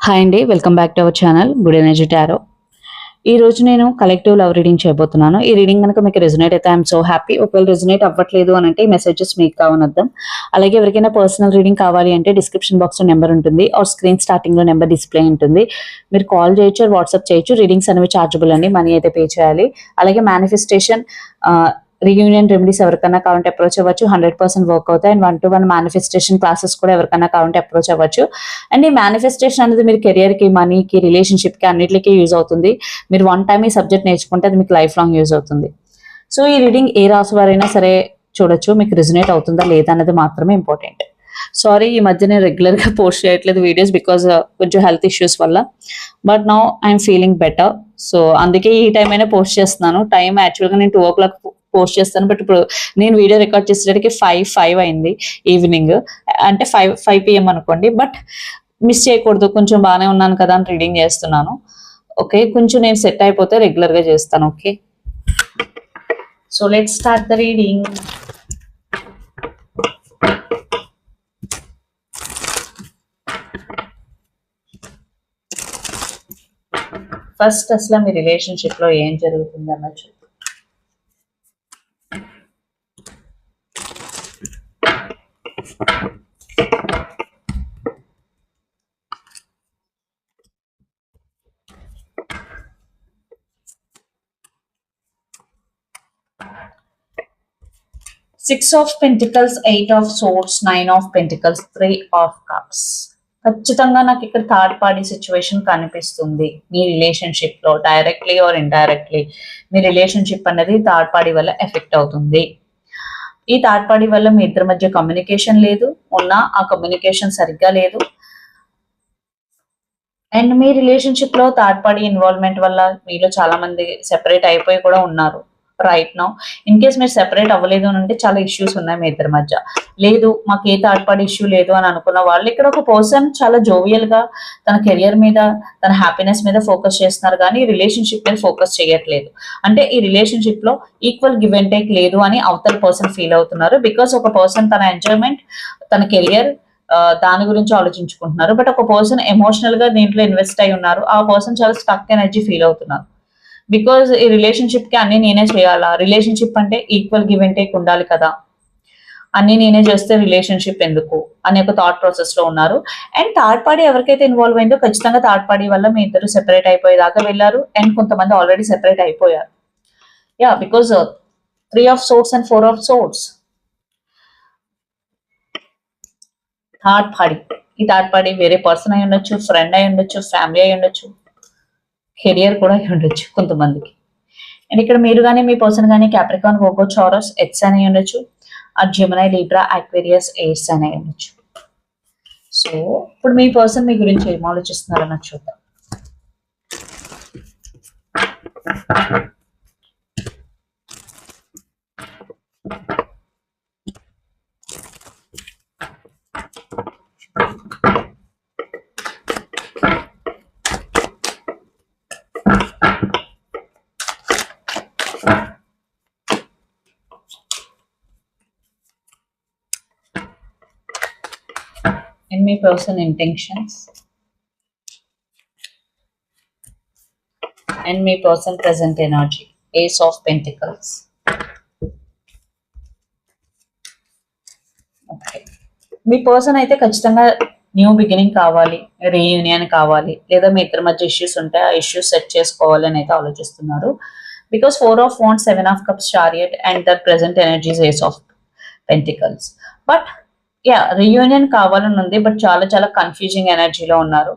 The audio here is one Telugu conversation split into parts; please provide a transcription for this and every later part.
హాయ్ అండి, welcome back to our channel good energy tarot. ఈ రోజు నేను కలెక్టివ్ లవ్ రీడింగ్ చేయబోతున్నాను. ఈ రీడింగ్ కనుక మీకు రెజొనేట్ అయితే ఐఎమ్ సో హ్యాపీ. ఒకవేళ రెజొనేట్ అవ్వట్లేదు అని అంటే ఈ మెసేజెస్ మీకు కావనర్థం. అలాగే ఎవరికైనా పర్సనల్ రీడింగ్ కావాలి అంటే డిస్క్రిప్షన్ బాక్స్ లో నెంబర్ ఉంటుంది, ఆర్ స్క్రీన్ స్టార్టింగ్ లో నెంబర్ డిస్ప్లే ఉంటుంది. మీరు కాల్ చేయొచ్చు, వాట్సాప్ చేయొచ్చు. రీడింగ్స్ అనేవి చార్జబుల్ అండి, మనీ అయితే పే చేయాలి. అలాగే మేనిఫెస్టేషన్ రీయూనియన్ రెమెడీస్ ఎవరికైనా కావాలంటే అప్రోచ్ అవ్వచ్చు. 100% వర్క్ అవుతాయి. అండ్ 1-to-1 మేనిఫెస్టేషన్ క్లాసెస్ కూడా ఎవరికైనా కావాలంటే అప్రోచ్ అవ్వచ్చు. అండ్ ఈ మేనిఫెస్టేషన్ అనేది మీరు కెరియర్ కి, మనీకి, రిలేషన్షిప్ కి అన్నిటికీ యూజ్ అవుతుంది. మీరు వన్ టైం ఈ సబ్జెక్ట్ నేర్చుకుంటే అది మీకు లైఫ్ లాంగ్ యూజ్ అవుతుంది. సో ఈ రీడింగ్ ఏ రాశి వారైనా సరే చూడొచ్చు. మీకు రిజనేట్ అవుతుందా లేదా అన్నది మాత్రమే ఇంపార్టెంట్. సారీ, ఈ మధ్య నేను రెగ్యులర్ గా పోస్ట్ చేయట్లేదు వీడియోస్ బికాస్ కొంచెం హెల్త్ ఇష్యూస్ వల్ల. But now I'm feeling better. So అందుకే ఈ టైం అయినా పోస్ట్ చేస్తున్నాను. టైం యాక్చువల్గా నేను 2 o'clock పోస్ట్ చేస్తాను, బట్ ఇప్పుడు నేను వీడియో రికార్డ్ చేసేటప్పటికి 5 అయింది ఈవినింగ్. అంటే 5 PM అనుకోండి. బట్ మిస్ చేయకూడదు, కొంచెం బాగానే ఉన్నాను కదా అని రీడింగ్ చేస్తున్నాను. ఓకే, కొంచెం నేను సెట్ అయిపోతే రెగ్యులర్ గా చేస్తాను. Okay, so let's start the reading. First అసలు మీ రిలేషన్షిప్ లో ఏం జరుగుతుంది అన్నచ్చు. Six of Pentacles, 8 of Swords, 9 of Pentacles, 3 of Cups. ఖచ్చితంగా నాకు ఇక్కడ థర్డ్ పార్టీ సిచ్యువేషన్ కనిపిస్తుంది మీ రిలేషన్షిప్ లో. Directly or indirectly me relationship అనేది థర్డ్ పార్టీ వల్ల ఎఫెక్ట్ అవుతుంది. ఈ థర్డ్ పార్టీ వల్ల మీ ఇద్దరి మధ్య కమ్యూనికేషన్ లేదు, ఉన్నా ఆ కమ్యూనికేషన్ సరిగ్గా లేదు. అండ్ మీ రిలేషన్షిప్ లో థర్డ్ పార్టీ ఇన్వాల్వ్మెంట్ వల్ల మీలో చాలా మంది సెపరేట్ అయిపోయి కూడా ఉన్నారు రైట్ నౌ. ఇన్ కేస్ మీరు సెపరేట్ అవ్వలేదు అని అంటే చాలా ఇష్యూస్ ఉన్నాయి మీ ఇద్దరి మధ్య. లేదు మాకు ఏ థర్డ్ పార్టీ ఇష్యూ లేదు అని అనుకున్న వాళ్ళు, ఇక్కడ ఒక పర్సన్ చాలా జోవియల్ గా తన కెరియర్ మీద, తన హ్యాపీనెస్ మీద ఫోకస్ చేస్తున్నారు, కానీ రిలేషన్షిప్ మీద ఫోకస్ చేయట్లేదు. అంటే ఈ రిలేషన్షిప్ లో ఈక్వల్ గివ్ అండ్ టేక్ లేదు అని అవతల పర్సన్ ఫీల్ అవుతున్నారు. బికాస్ ఒక పర్సన్ తన ఎంజాయ్మెంట్, తన కెరియర్ దాని గురించి ఆలోచించుకుంటున్నారు. బట్ ఒక పర్సన్ ఎమోషనల్ గా దీంట్లో ఇన్వెస్ట్ అయి ఉన్నారు. ఆ పర్సన్ చాలా స్టక్ ఎనర్జీ ఫీల్ అవుతున్నారు. బికాజ్ ఈ రిలేషన్షిప్ కి అన్ని నేనే చేయాలా, రిలేషన్షిప్ అంటే ఈక్వల్ గివ్ అండ్ టేక్ ఉండాలి కదా, అన్ని నేనే చేస్తే రిలేషన్షిప్ ఎందుకు అనే ఒక థాట్ ప్రాసెస్ లో ఉన్నారు. అండ్ థర్డ్ పార్టీ ఎవరికైతే ఇన్వాల్వ్ అయిందో ఖచ్చితంగా థర్డ్ పార్టీ వల్ల మీ ఇద్దరు సెపరేట్ అయిపోయేదాకా వెళ్ళారు. అండ్ కొంతమంది ఆల్రెడీ సెపరేట్ అయిపోయారు. Yeah, because 3 of Swords and 4 of Swords. Third party, ఈ థర్డ్ పార్టీ వేరే పర్సన్ అయి ఉండొచ్చు, ఫ్రెండ్ అయి ఉండొచ్చు, ఫ్యామిలీ అయి ఉండొచ్చు, కెరియర్ కూడా అయి ఉండొచ్చు కొంతమందికి. అండ్ ఇక్కడ మీరు కానీ మీ పర్సన్ కానీ క్యాప్రికాన్, వోగో, చారస్, ఎక్స్ అని ఉండొచ్చు, ఆ జెమినీ, లీబ్రా, అక్వేరియస్, ఎయిర్స్ అని ఉండొచ్చు. సో ఇప్పుడు మీ పర్సన్ మీ గురించి ఏం ఆలోచిస్తున్నారని చూద్దాం. And my person intentions and my person present energy. Ace of Pentacles. Okay, me person అయితే ఖచ్చితంగా న్యూ బిగినింగ్ కావాలి, రీయూనియన్ కావాలి, లేదా మీ ఇద్దరి మధ్య ఇష్యూస్ ఉంటే ఆ ఇష్యూస్ సెట్ చేసుకోవాలి అని అయితే ఆలోచిస్తున్నారు. Because 4 of Wands, 7 of Cups, Chariot and the present energy is Ace of Pentacles. But yeah, reunion కావాలని ఉంది, బట్ చాలా చాలా కన్ఫ్యూజింగ్ ఎనర్జీలో ఉన్నారు.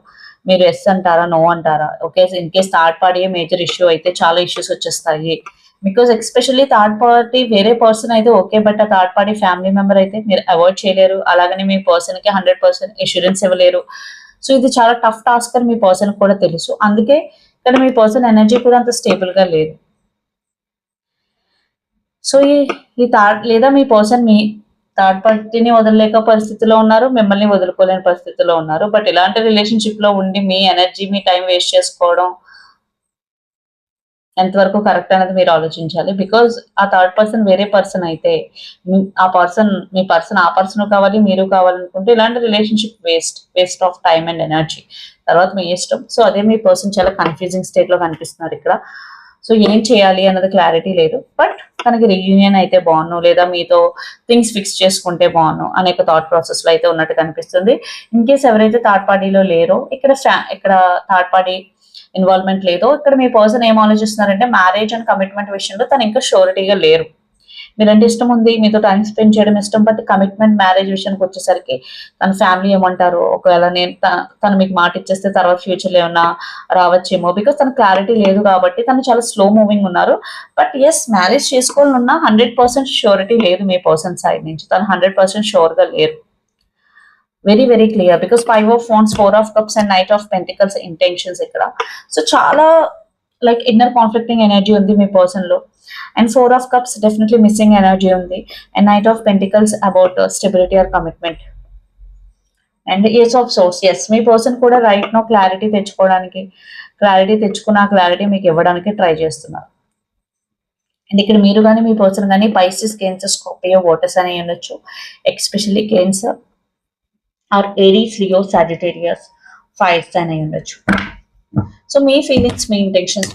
మీరు ఎస్ అంటారా, నో అంటారా? Okay, in case third party major issue అయితే చాలా ఇష్యూస్ వచ్చేస్తాయి. బికాస్ ఎక్స్పెషల్లీ థర్డ్ పార్టీ వేరే పర్సన్ అయితే ఓకే, బట్ ఆ థర్డ్ పార్టీ ఫ్యామిలీ మెంబర్ అయితే మీరు అవాయిడ్ చేయలేరు. అలాగని మీ పర్సన్ కి 100% ఇన్సూరెన్స్ ఇవ్వలేరు. సో ఇది చాలా టఫ్ టాస్క్ అని మీ పర్సన్ కూడా తెలుసు. అందుకే ఇక్కడ మీ పర్సన్ ఎనర్జీ కూడా అంత స్టేబుల్ గా లేదు. సో ఈ థర్డ్, లేదా మీ పర్సన్ మీ థర్డ్ పార్టీని వదలలేక పరిస్థితిలో ఉన్నారు, మిమ్మల్ని వదులుకోలేని పరిస్థితిలో ఉన్నారు. బట్ ఇలాంటి రిలేషన్షిప్ లో ఉండి మీ ఎనర్జీ, మీ టైం వేస్ట్ చేసుకోవడం ఎంతవరకు కరెక్ట్ అనేది మీరు ఆలోచించాలి. బికాజ్ ఆ థర్డ్ పర్సన్ వేరే పర్సన్ అయితే ఆ పర్సన్, మీ పర్సన్ ఆ పర్సన్ కావాలి, మీరు కావాలనుకుంటే ఇలాంటి relationship waste of time and energy. తర్వాత మీ ఇష్టం. సో అదే మీ పర్సన్ చాలా కన్ఫ్యూజింగ్ స్టేట్ లో కనిపిస్తున్నారు ఇక్కడ. సో ఏం చేయాలి అన్నది క్లారిటీ లేదు, బట్ తనకి రీయూనియన్ అయితే బాగున్ను, లేదా మీతో థింగ్స్ ఫిక్స్ చేసుకుంటే బాగున్ను అనే థాట్ ప్రాసెస్ లో అయితే ఉన్నట్టు కనిపిస్తుంది. ఇన్ కేస్ ఎవరైతే థర్డ్ పార్టీలో లేరో, ఇక్కడ థర్డ్ పార్టీ ఇన్వాల్వ్మెంట్ లేదో, ఇక్కడ మీ పర్సన్ ఏం ఆలోచిస్తున్నారంటే మ్యారేజ్ అండ్ కమిట్మెంట్ విషయంలో తను ఇంకా షూరిటీగా లేరు. మీరంటే ఇష్టం ఉంది, మీతో టైం స్పెండ్ చేయడం ఇష్టం, బట్ కమిట్మెంట్ మ్యారేజ్ విషయానికి వచ్చేసరికి తన ఫ్యామిలీ ఏమంటారు, ఒకవేళ నేను తను మీకు మాట ఇచ్చేస్తే తర్వాత ఫ్యూచర్ లో ఏమన్నా రావచ్చేమో, బికాస్ తన క్లారిటీ లేదు కాబట్టి తను చాలా స్లో మూవింగ్ ఉన్నారు. బట్ ఎస్, మ్యారేజ్ చేసుకోవాలన్నా 100% ష్యూరిటీ లేదు మీ పర్సన్ సైడ్ నుంచి, తను 100% షూర్ గా లేరు. Very very clear, because 5 of Wands, 4 of Cups and Knight of Pentacles intentions ఇక్కడ. సో చాలా లైక్ ఇన్నర్ కాన్ఫ్లిక్టింగ్ ఎనర్జీ ఉంది మీ పర్సన్ లో. And 4 of Cups definitely missing energy ఉంది. And Knight of Pentacles about stability or commitment. And Ace of Swords, yes, మీ పర్సన్ కూడా రైట్ నో క్లారిటీ తెచ్చుకున్న క్లారిటీ మీకు ఇవ్వడానికి ట్రై చేస్తున్నారు. అండ్ ఇక్కడ మీరు కానీ మీ పర్సన్ కానీ పైసిస్, కేన్సర్, స్కార్పియో, వాటర్స్ అని ఉండొచ్చు. Especially cancer are Aries, Leo, Sagittarius, fires అని ఉండొచ్చు. So me feelings, me intentions.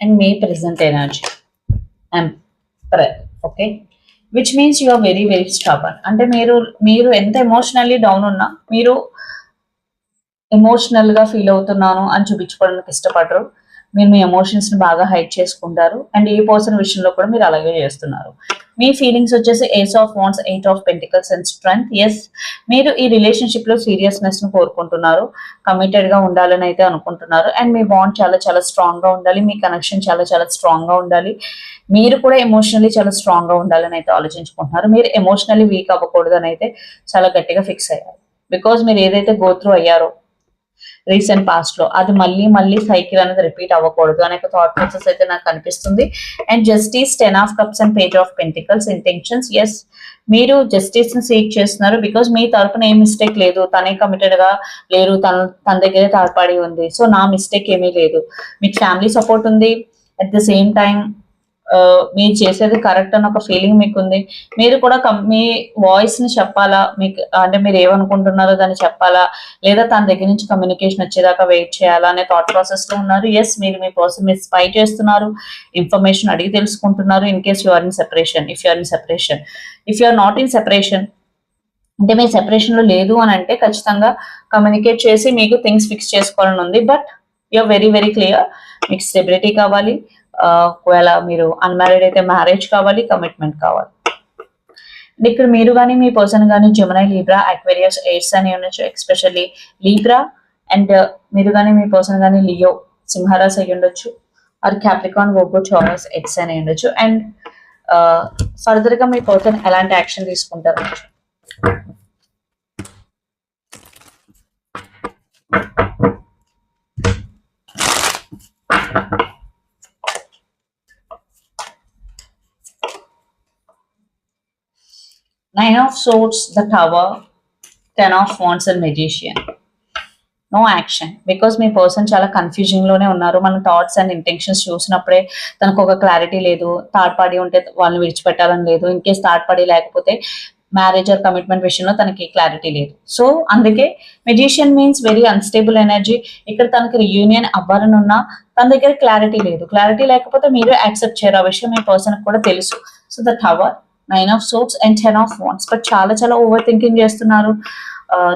And may present energy Emperor, okay, which means you are very very stubborn. అంటే మీరు ఎంత ఎమోషనల్లీ డౌన్ ఉన్నా, మీరు ఎమోషనల్ గా ఫీల్ అవుతున్నాను అని చూపించుకోవడానికి ఇష్టపడరు. మీరు మీ ఎమోషన్స్ ని బాగా హైడ్ చేసుకుంటారు. అండ్ ఈ పర్సన్ విషయంలో కూడా మీరు అలాగే చేస్తున్నారు. మీ ఫీలింగ్స్ వచ్చేసి Ace of Wands, 8 of Pentacles and Strength. Yes, మీరు ఈ రిలేషన్షిప్ లో సీరియస్నెస్ ను కోరుకుంటున్నారు, కమిటెడ్ గా ఉండాలని అయితే అనుకుంటున్నారు. అండ్ మీ బాండ్ చాలా చాలా స్ట్రాంగ్ గా ఉండాలి, మీ కనెక్షన్ చాలా చాలా స్ట్రాంగ్ గా ఉండాలి, మీరు కూడా ఎమోషనల్లీ చాలా స్ట్రాంగ్ గా ఉండాలని అయితే ఆలోచించుకుంటున్నారు. మీరు ఎమోషనల్లీ వీక్ అవ్వకూడదు అని అయితే చాలా గట్టిగా ఫిక్స్ అయ్యారు. బికాజ్ మీరు ఏదైతే గో త్రూ అయ్యారో రీసెంట్ పాస్ట్ లో, అది మళ్ళీ సైకిల్ అనేది రిపీట్ అవ్వకూడదు అనే థాట్ ప్రాసెస్ అయితే నాకు కనిపిస్తుంది. And justice, 10 of Cups and Page of Pentacles intentions. Yes, మీరు జస్టిస్ ని సీక్ చేస్తున్నారు, బికాస్ మీ తరపున ఏం మిస్టేక్ లేదు, తనే కమిటెడ్ గా లేరు, తన దగ్గరే థర్డ్ పార్టీ ఉంది. సో నా మిస్టేక్ ఏమీ లేదు, మీకు ఫ్యామిలీ సపోర్ట్ ఉంది. అట్ ద సేమ్ టైం మీరు చేసేది కరెక్ట్ అని ఒక ఫీలింగ్ మీకు ఉంది. మీరు కూడా మీ వాయిస్ ని చెప్పాలా, మీకు అంటే మీరు ఏమనుకుంటున్నారో దాన్ని చెప్పాలా, లేదా తన దగ్గర నుంచి కమ్యూనికేషన్ వచ్చేదాకా వెయిట్ చేయాలా అనే థాట్ ప్రాసెస్ లో ఉన్నారు. ఎస్, మీరు మీ పర్సన్ మీరు స్పై చేస్తున్నారు, ఇన్ఫర్మేషన్ అడిగి తెలుసుకుంటున్నారు. In case you are in separation, if you are not in separation, అంటే మీ సెపరేషన్ లో లేదు అని అంటే ఖచ్చితంగా కమ్యూనికేట్ చేసి మీకు థింగ్స్ ఫిక్స్ చేసుకోవాలని ఉంది. But you are very very clear, మీకు స్టెబిలిటీ కావాలి. ఒకవేళ మీరు అన్మ్యారీడ్ అయితే మ్యారేజ్ కావాలి, కమిట్మెంట్ కావాలి. ఇక్కడ మీరు కానీ మీ పర్సన్ కానీ జెమిని, లీబ్రా, అక్వేరియస్, ఎయిర్స్ అని ఉండొచ్చు. Especially Libra. అండ్ మీరు కానీ మీ పర్సన్ కానీ లియో, సింహరాశి అయి ఉండొచ్చు. Are Capricorn, Virgo, taurus, X అని ఉండొచ్చు. అండ్ ఫర్దర్ గా మీ పర్సన్ ఎలాంటి యాక్షన్ తీసుకుంటారు? Nine of Swords, the Tower, 10 of Wands and Magician. No action, because మీ పర్సన్ చాలా కన్ఫ్యూజింగ్ లోనే ఉన్నారు. మన థాట్స్ అండ్ ఇంటెన్షన్స్ చూసినప్పుడే తనకు ఒక క్లారిటీ లేదు. థర్డ్ పార్టీ ఉంటే వాళ్ళని విడిచిపెట్టాలని లేదు, ఇన్ కేస్ థర్డ్ పార్టీ లేకపోతే మ్యారేజ్ ఆర్ కమిట్మెంట్ విషయంలో తనకి క్లారిటీ లేదు. సో అందుకే magician means very unstable energy. ఇక్కడ తనకి రియూనియన్ అవ్వాలని ఉన్నా తన దగ్గర క్లారిటీ లేదు. క్లారిటీ లేకపోతే మీరు యాక్సెప్ట్ చేయరు, ఆ విషయం మీ పర్సన్ కూడా తెలుసు. So the tower, 9 of Swords and 10 of Wands. But చాలా ఓవర్ థింకింగ్ చేస్తున్నారు,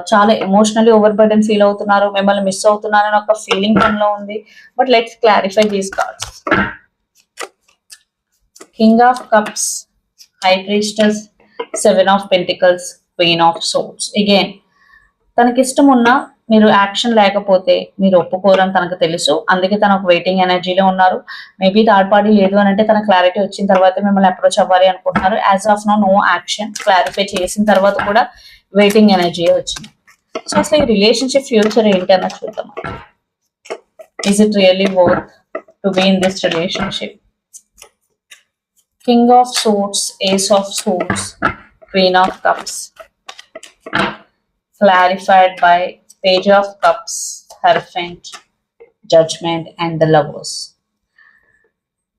చాలా ఎమోషనల్లీ ఓవర్ బర్డెన్ ఫీల్ అవుతున్నారు, మిమ్మల్ని మిస్ అవుతున్నారని ఒక ఫీలింగ్ తనలో ఉంది. But let's clarify these cards. King of Cups, High Priestess, 7 of Pentacles, Queen of Swords. Again, తనకి ఇష్టం ఉన్నా మీరు యాక్షన్ లేకపోతే మీరు ఒప్పుకోరని తనకు తెలుసు. అందుకే తన ఒక వెయిటింగ్ ఎనర్జీలో ఉన్నారు. మేబీ థర్డ్ పార్టీ లేదు అని అంటే తన క్లారిటీ వచ్చిన తర్వాత మిమ్మల్ని అప్రోచ్ అవ్వాలి అనుకుంటున్నారు. As of no action. Clarify చేసిన తర్వాత కూడా వెయిటింగ్ ఎనర్జీ వచ్చింది. సో అసలు ఈ రిలేషన్షిప్ ఫ్యూచర్ ఏంటి అన్నది చూద్దాం. Is it really worth to be in this relationship? King of Swords, Ace of Swords, Queen of Cups, clarified by Page of Cups, Hierophant, Judgment and the Lovers.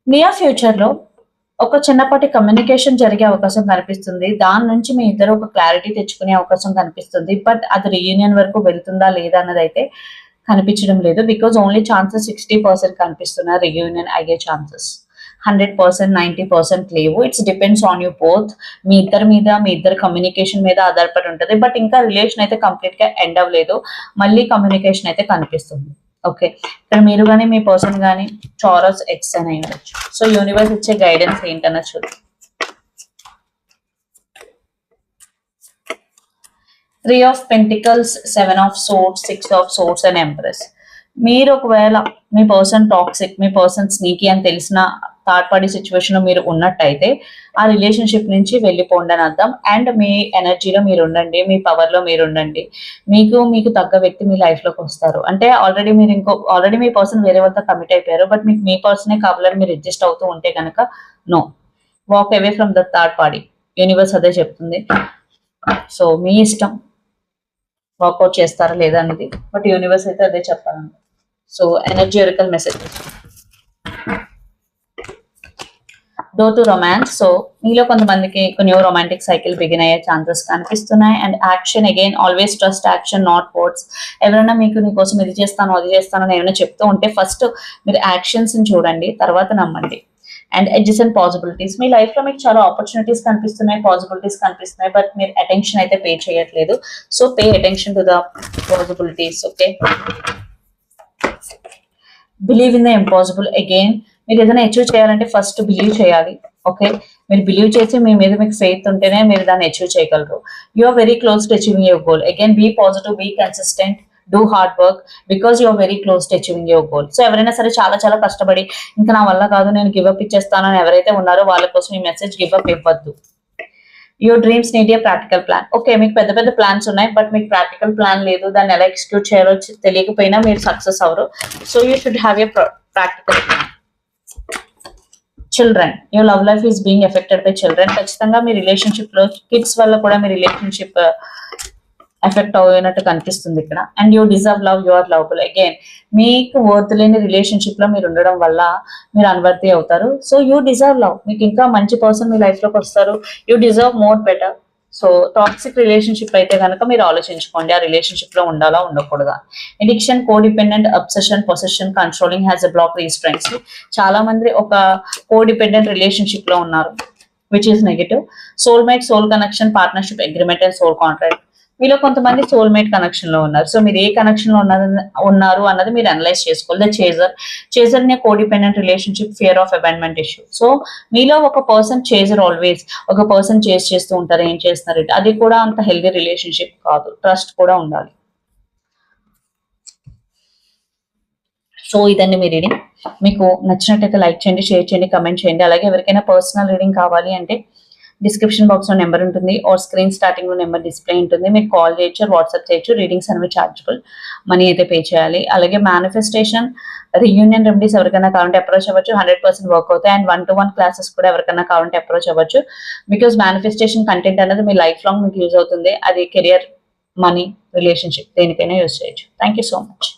Near future లో ఒక చిన్నపాటి కమ్యూనికేషన్ జరిగే అవకాశం కనిపిస్తుంది. దాని నుంచి మీ ఇద్దరు ఒక క్లారిటీ తెచ్చుకునే అవకాశం కనిపిస్తుంది. బట్ అది రీయూనియన్ వరకు వెళ్తుందా లేదా అన్నది అయితే కనిపించడం లేదు. బికాజ్ ఓన్లీ ఛాన్సెస్ 60% కనిపిస్తున్నాయి. రీయూనియన్ అయ్యే ఛాన్సెస్ 100%, 90% లేవు. It's depends on you both. మీ ఇద్దరి మీద, మీ ఇద్దరు కమ్యూనికేషన్ మీద ఆధారపడి ఉంటుంది. బట్ ఇంకా రిలేషన్ అయితే కంప్లీట్ గా ఎండ్ అవ్వలేదు. మళ్ళీ కమ్యూనికేషన్ అయితే కనిపిస్తుంది. ఓకే, ఇక్కడ మీరు కానీ మీ పర్సన్ కానీ చారస్ ఎక్స్ అని ఉండొచ్చు. సో యూనివర్స్ ఇచ్చే గైడెన్స్ ఏంటన్నా చూద్దాం. 3 of Pentacles, 7 of Swords, 6 of Swords and Empress. మీరు ఒకవేళ మీ పర్సన్ టాక్సిక్, మీ పర్సన్ స్నీకీ అని తెలిసిన థర్డ్ పార్టీ సిచ్యువేషన్ లో మీరు ఉన్నట్టయితే ఆ రిలేషన్షిప్ నుంచి వెళ్ళిపోండి అని అర్థం. అండ్ మీ ఎనర్జీలో మీరు ఉండండి, మీ పవర్ లో మీరు ఉండండి. మీకు తగ్గ వ్యక్తి మీ లైఫ్ లోకి వస్తారు. అంటే ఆల్రెడీ మీ పర్సన్ వేరే వాళ్ళతో కమిట్ అయిపోయారు. బట్ మీకు మీ పర్సనే కావాలని మీరు అడ్జస్ట్ అవుతూ ఉంటే కనుక no, walk away from the third party. Universe అదే చెప్తుంది. సో మీ ఇష్టం వాక్అవుట్ చేస్తారా లేదా అనేది. బట్ యూనివర్స్ అయితే అదే చెప్పాలండి. So energical messages due to romance. So మీలో కొంతమందికి న్యూ రొమాంటిక్ సైకిల్ బిగిన్ అయ్యే ఛాన్సెస్ కనిపిస్తున్నాయి. And action again, always trust action, not words. ఎవరైనా మీకు నీకోసం ఇది చేస్తాను అది చేస్తాను అని ఏమైనా చెప్తూ ఉంటే ఫస్ట్ మీరు యాక్షన్స్ చూడండి, తర్వాత నమ్మండి. And edges and possibilities, me life లో మీకు చాలా ఆపర్చునిటీస్ కనిపిస్తున్నాయి, పాసిబిలిటీస్ కనిపిస్తున్నాయి. బట్ మీరు అటెన్షన్ అయితే పే చేయట్లేదు. So pay attention to the possibilities. Okay, believe in the impossible. Again మీరు ఏదైనా అచీవ్ చేయాలంటే ఫస్ట్ బిలీవ్ చేయాలి. ఓకే, మీరు బిలీవ్ చేసి మీ మీద మీకు ఫెయిత్ ఉంటేనే మీరు దాన్ని అచీవ్ చేయగలరు. You are very close to achieving your goal. Again be positive, be consistent, do hard work because you are very close to achieving your goal. So ఎవరైనా సరే చాలా చాలా కష్టపడి ఇంకా నా వల్ల కాదు నేను గివ్ అప్ ఇచ్చేస్తానని ఎవరైతే ఉన్నారో వాళ్ళ కోసం ఈ మెసేజ్ గివ్ అప్ ఇవ్వద్దు. Your dreams need a practical plan. Okay, మీకు పెద్ద పెద్ద ప్లాన్స్ ఉన్నాయి బట్ మీకు ప్రాక్టికల్ ప్లాన్ లేదు, దాన్ని ఎలా ఎగ్జిక్యూట్ చేయాలో తెలియకపోయినా మీరు సక్సెస్ అవ్వరు. So you should have a practical plan. Children, your love life is being affected by children. ఖచ్చితంగా మీ రిలేషన్షిప్ లో కిడ్స్ వల్ల కూడా మీ రిలేషన్షిప్ ఎఫెక్ట్ అయినట్టు కనిపిస్తుంది ఇక్కడ. And you deserve love, you are lovable. Again మీకు వర్త్ లేని రిలేషన్షిప్ లో మీరు ఉండడం వల్ల మీరు అన్వర్తీ అవుతారు. So you deserve love. మీకు ఇంకా మంచి పర్సన్ మీ లైఫ్ లోకి వస్తారు. You deserve more better. So toxic relationship అయితే కనుక మీరు ఆలోచించుకోండి, ఆ రిలేషన్షిప్ లో ఉండాలా ఉండకూడదా. Addiction, codependent, obsession, possession, controlling has a block restraints. చాలా మంది ఒక కోడిపెండెంట్ రిలేషన్షిప్ లో ఉన్నారు, which is negative. Soulmate, soul connection, partnership agreement and soul contract. మీలో కొంతమంది సోల్మేట్ కనెక్షన్ లో ఉన్నారు. సో మీరు ఏ కనెక్షన్ లో ఉన్నారు అన్నది మీరు అనలైజ్ చేసుకోవాలి. The chaser in a codependent relationship, fear of abandonment issue. So మీలో ఒక పర్సన్ చేజర్, ఆల్వేస్ ఒక పర్సన్ చేస్తూ ఉంటారు, ఏం చేస్తున్నారు, అది కూడా అంత హెల్దీ రిలేషన్షిప్ కాదు. ట్రస్ట్ కూడా ఉండాలి. సో ఇదండి మీ రీడింగ్. మీకు నచ్చినట్టయితే లైక్ చేయండి, షేర్ చేయండి, కమెంట్ చేయండి. అలాగే ఎవరికైనా పర్సనల్ రీడింగ్ కావాలి అంటే డిస్క్రిప్షన్ బాక్స్ లో నెంబర్ ఉంటుంది, ఆర్ స్క్రీన్ స్టార్టింగ్ లో నెంబర్ డిస్ప్లే ఉంటుంది. మీరు కాల్ చేయొచ్చు, వాట్సాప్ చేయొచ్చు. రీడింగ్స్ అనేవి చార్జబుల్, మనీ అయితే పే చేయాలి. అలాగే మేనిఫెస్టేషన్, రీయూనియన్ రెమెడీస్ ఎవరికైనా కావాలంటే అప్రోచ్ అవ్వచ్చు, 100% వర్క్ అవుతాయి. అండ్ 1-to-1 క్లాసెస్ కూడా ఎవరికైనా కావాలంటే అప్రోచ్ అవ్వచ్చు. బికాస్ మేనిఫెస్టేషన్ కంటెంట్ అనేది మీ లైఫ్ లాంగ్ మీకు యూజ్ అవుతుంది. అది కెరియర్, మనీ, రిలేషన్షిప్ దేనికైనా యూజ్ చేయొచ్చు. Thank you so much.